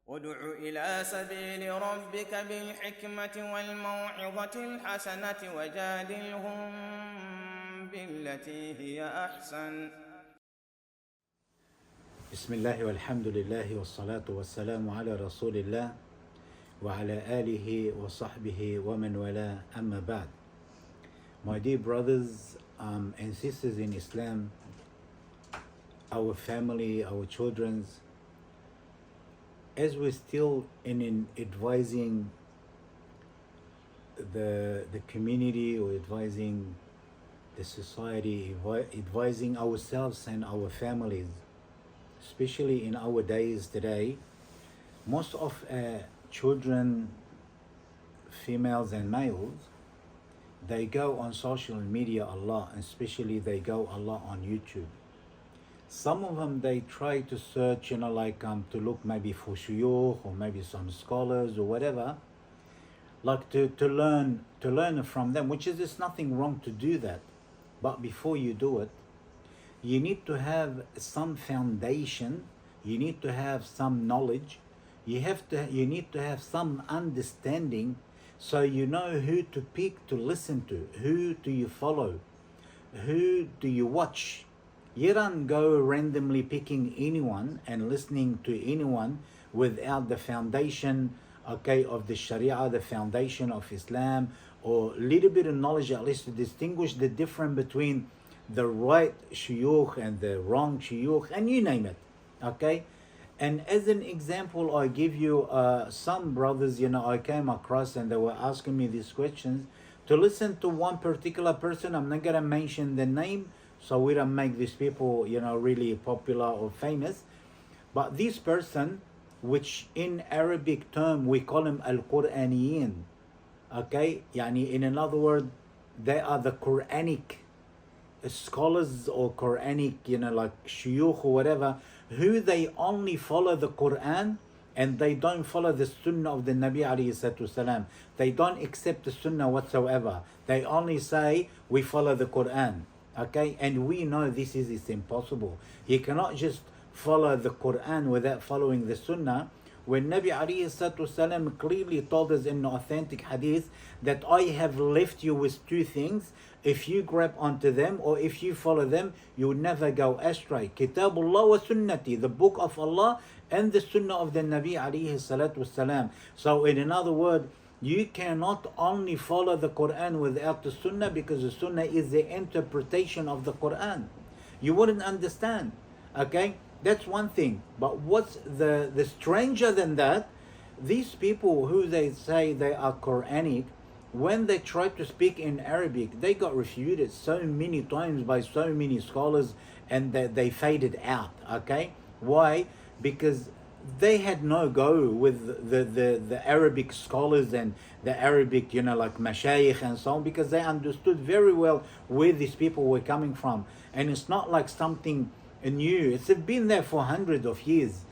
ادع إلى سبيل ربك بالحكمة والموعظة الحسنة وجادلهم بالتي هي أحسن. بسم الله والحمد لله والصلاة والسلام على رسول الله وعلى آله وصحبه ومن والاه أما بعد. My dear brothers and sisters in Islam, our family, our children, as we're still in advising the community or advising the society, advising ourselves and our families, especially in our days today, most of children, females and males, they go on social media a lot, especially they go a lot on YouTube. Some of them, they try to search, to look maybe for shuyukh or maybe some scholars or whatever, like to learn from them, which is, there's nothing wrong to do that. But before you do it, you need to have some foundation, you need to have some knowledge, you need to have some understanding, so you know who to pick to listen to, who do you follow, who do you watch. You don't go randomly picking anyone and listening to anyone without the foundation, of the Sharia, the foundation of Islam, or a little bit of knowledge at least to distinguish the difference between the right shuyukh and the wrong shuyukh, and you name it. And as an example, I give you some brothers, I came across and they were asking me these questions to listen to one particular person. I'm not going to mention the name so we don't make these people, really popular or famous. But this person, which in Arabic term we call him Al-Qur'aniyin, in another word, they are the Quranic scholars or Quranic, like shuyukh or whatever, who they only follow the Quran and they don't follow the Sunnah of the Nabi alayhi salatu wasalam. They don't accept the Sunnah whatsoever. They only say we follow the Quran. And we know this is impossible. You cannot just follow the Quran without following the Sunnah. When Nabi alayhi salatu wasalam clearly told us in the authentic hadith that I have left you with two things, if you grab onto them or if you follow them, you will never go astray. Kitabullah wa sunnati, the book of Allah and the Sunnah of the Nabi alayhi salatu wasalam. So in another word, you cannot only follow the Quran without the Sunnah, because the Sunnah is the interpretation of the Quran. You wouldn't understand. That's one thing. But what's the stranger than that, these people who they say they are Quranic, when they try to speak in Arabic, they got refuted so many times by so many scholars and they faded out. Why? Because they had no go with the Arabic scholars and the Arabic, like mashayikh and so on, because they understood very well where these people were coming from. And it's not like something new. It's been there for hundreds of years.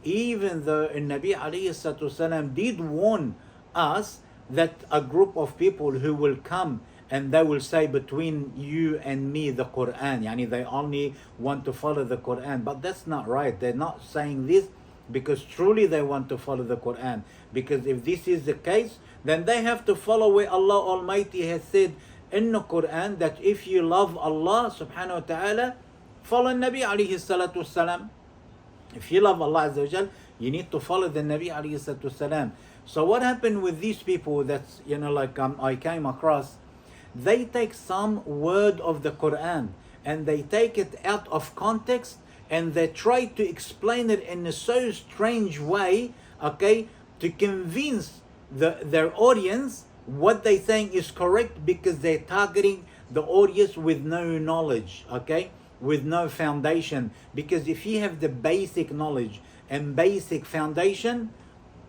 Even though Nabi alayhi salatu wasalam did warn us that a group of people who will come and they will say between you and me the Quran, they only want to follow the Quran. But that's not right. They're not saying this because truly they want to follow the Quran. Because if this is the case, then they have to follow where Allah Almighty has said in the Quran that if you love Allah subhanahu wa ta'ala, follow Nabi alayhi salatu wasalam. If you love Allah Azza wa Jal, you need to follow the Nabi alayhi salatu wasalam. So what happened with these people that's, I came across, they take some word of the Quran and they take it out of context and they try to explain it in a so strange way, to convince their audience what they're saying is correct, because they're targeting the audience with no knowledge, with no foundation. Because if you have the basic knowledge and basic foundation,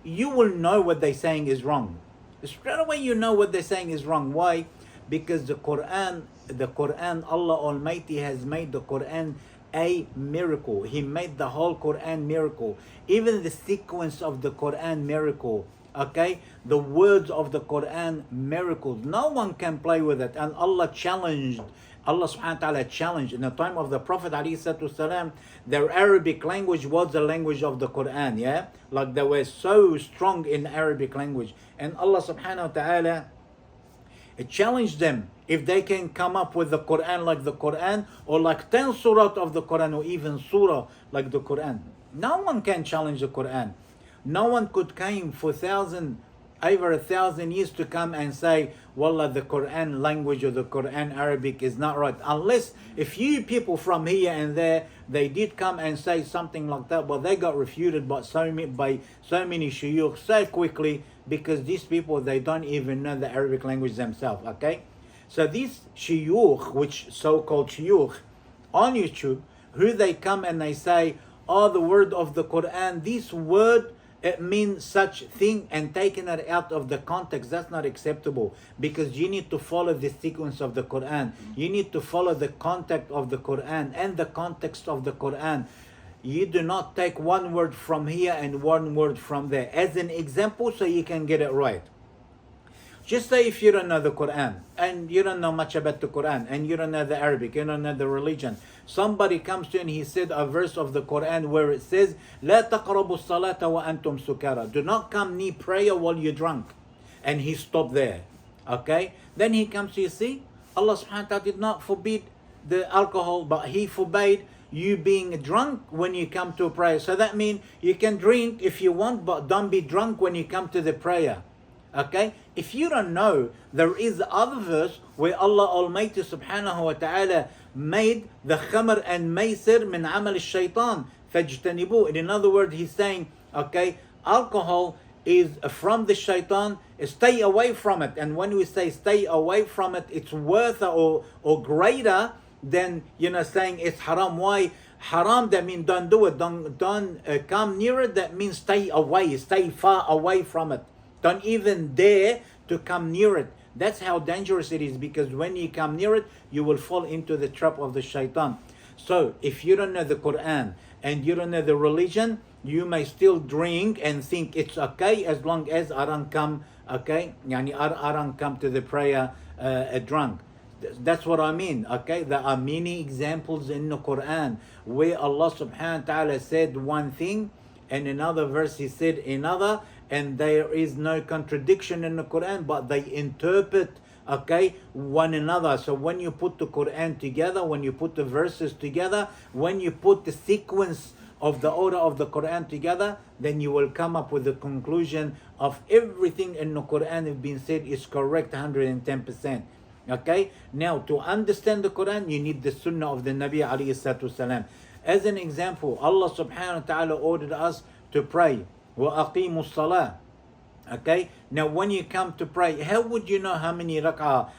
you will know what they're saying is wrong. Straight away you know what they're saying is wrong. Why? Because the Quran, Allah Almighty has made the Quran a miracle. He made the whole Quran miracle. Even the sequence of the Quran miracle. The words of the Quran miracles. No one can play with it. And Allah challenged Allah subhanahu wa ta'ala challenged in the time of the Prophet ﷺ, their Arabic language was the language of the Quran, yeah? Like they were so strong in Arabic language. And Allah subhanahu wa ta'ala challenged them if they can come up with the Quran like the Quran, or like 10 surah of the Quran, or even surah like the Quran. No one can challenge the Quran. No one could came for over 1,000 years to come and say, Wallah, the Quran language or the Quran Arabic is not right. Unless a few people from here and there, they did come and say something like that, but they got refuted by so many shuyukh so quickly, because these people, they don't even know the Arabic language themselves, okay? So these shuyukh, which so-called shuyukh on YouTube, who they come and they say, oh, the word of the Quran, this word, it means such thing, and taking it out of the context, that's not acceptable, because you need to follow the sequence of the Quran. You need to follow the context of the Quran and the context of the Quran. You do not take one word from here and one word from there as an example so you can get it right. Just say if you don't know the Quran and you don't know much about the Quran and you don't know the Arabic, you don't know the religion. Somebody comes to you and he said a verse of the Quran where it says, لا تقربوا الصلاة وأنتم سكارى. Do not come near prayer while you're drunk. And he stopped there. Okay? Then he comes to you, see, Allah subhanahu wa ta'ala did not forbid the alcohol, but he forbade you being drunk when you come to prayer. So that means you can drink if you want, but don't be drunk when you come to the prayer. Okay? If you don't know, there is other verse where Allah Almighty subhanahu wa ta'ala made the khamr and maysir min amal al-shaytan fajtanibu. In other words, he's saying, okay, alcohol is from the shaitan, stay away from it. And when we say stay away from it, it's worth or greater than, saying it's haram. Why? Haram, that means don't do it, don't come near it. That means stay away, stay far away from it. Don't even dare to come near it. That's how dangerous it is, because when you come near it, you will fall into the trap of the shaitan. So if you don't know the Quran and you don't know the religion, you may still drink and think it's okay as long as I don't come, okay? I don't come to the prayer drunk. That's what I mean, okay? There are many examples in the Quran where Allah subhanahu wa ta'ala said one thing and another verse he said another, and there is no contradiction in the Quran, but they interpret, okay, one another. So when you put the Quran together, when you put the verses together, when you put the sequence of the order of the Quran together, then you will come up with the conclusion of everything in the Quran has been said is correct 110%. Okay? Now, to understand the Quran, you need the Sunnah of the Nabi alayhi salatu wasalam. As an example, Allah subhanahu wa ta'ala ordered us to pray. وَأَقِيمُوا الصَّلَاةِ. Okay? Now when you come to pray, how would you know how many rak'ah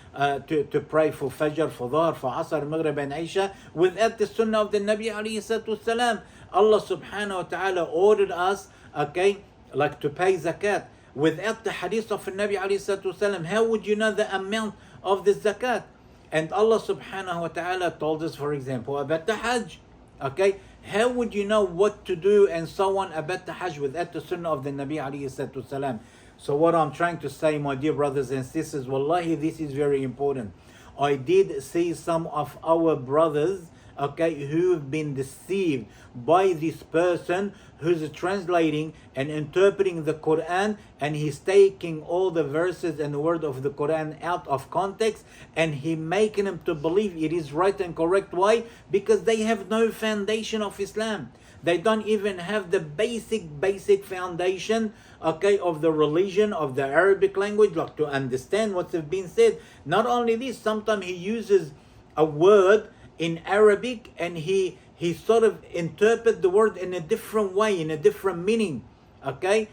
to pray for Fajr, for Dhuhr, for Asr, Maghrib and Isha without the Sunnah of the Nabi alayhi salatu wasalam? Allah subhanahu wa ta'ala ordered us, okay, like to pay zakat. Without the hadith of the Nabi alayhi salatu wasalam, how would you know the amount of the zakat? And Allah subhanahu wa ta'ala told us, for example, about the Hajj. Okay, how would you know what to do and so on about the Hajj without the Sunnah of the Nabi alayhi salatu wasalam? So what I'm trying to say, my dear brothers and sisters, wallahi, this is very important. I did see some of our brothers, okay, who've been deceived by this person who's translating and interpreting the Quran, and he's taking all the verses and the word of the Quran out of context, and he making them to believe it is right and correct. Why? Because they have no foundation of Islam. They don't even have the basic foundation, okay, of the religion, of the Arabic language, like to understand what's been said. Not only this, sometimes he uses a word in Arabic and he sort of interpret the word in a different way, in a different meaning, okay?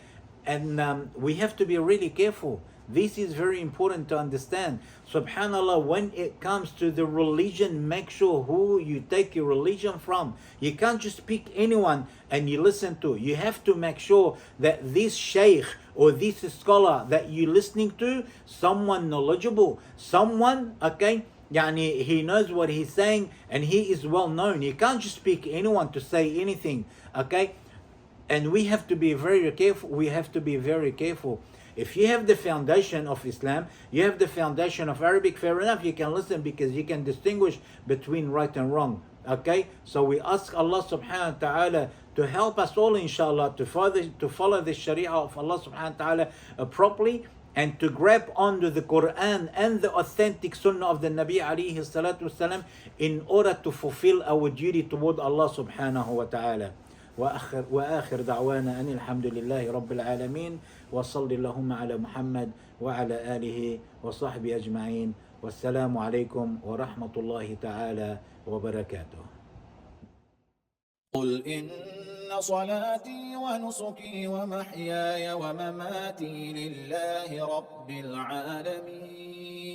And we have to be really careful. This is very important to understand. Subhanallah, when it comes to the religion, make sure who you take your religion from. You can't just pick anyone and you listen to. You have to make sure that this sheikh or this scholar that you're listening to, someone knowledgeable, someone, okay, he knows what he's saying and he is well known. You can't just pick anyone to say anything, okay? And we have to be very careful. We have to be very careful. If you have the foundation of Islam, you have the foundation of Arabic, fair enough, you can listen because you can distinguish between right and wrong. Okay? So we ask Allah subhanahu wa ta'ala to help us all, inshallah, to follow the Sharia of Allah subhanahu wa ta'ala properly, and to grab onto the Quran and the authentic Sunnah of the Nabi alayhi salatu wasalam in order to fulfill our duty toward Allah subhanahu wa ta'ala. وآخر دعوانا أن الحمد لله رب العالمين وصل اللهم على محمد وعلى آله وصحبه أجمعين والسلام عليكم ورحمة الله تعالى وبركاته. قل إن صلاتي ونسكي ومحياي ومماتي لله رب العالمين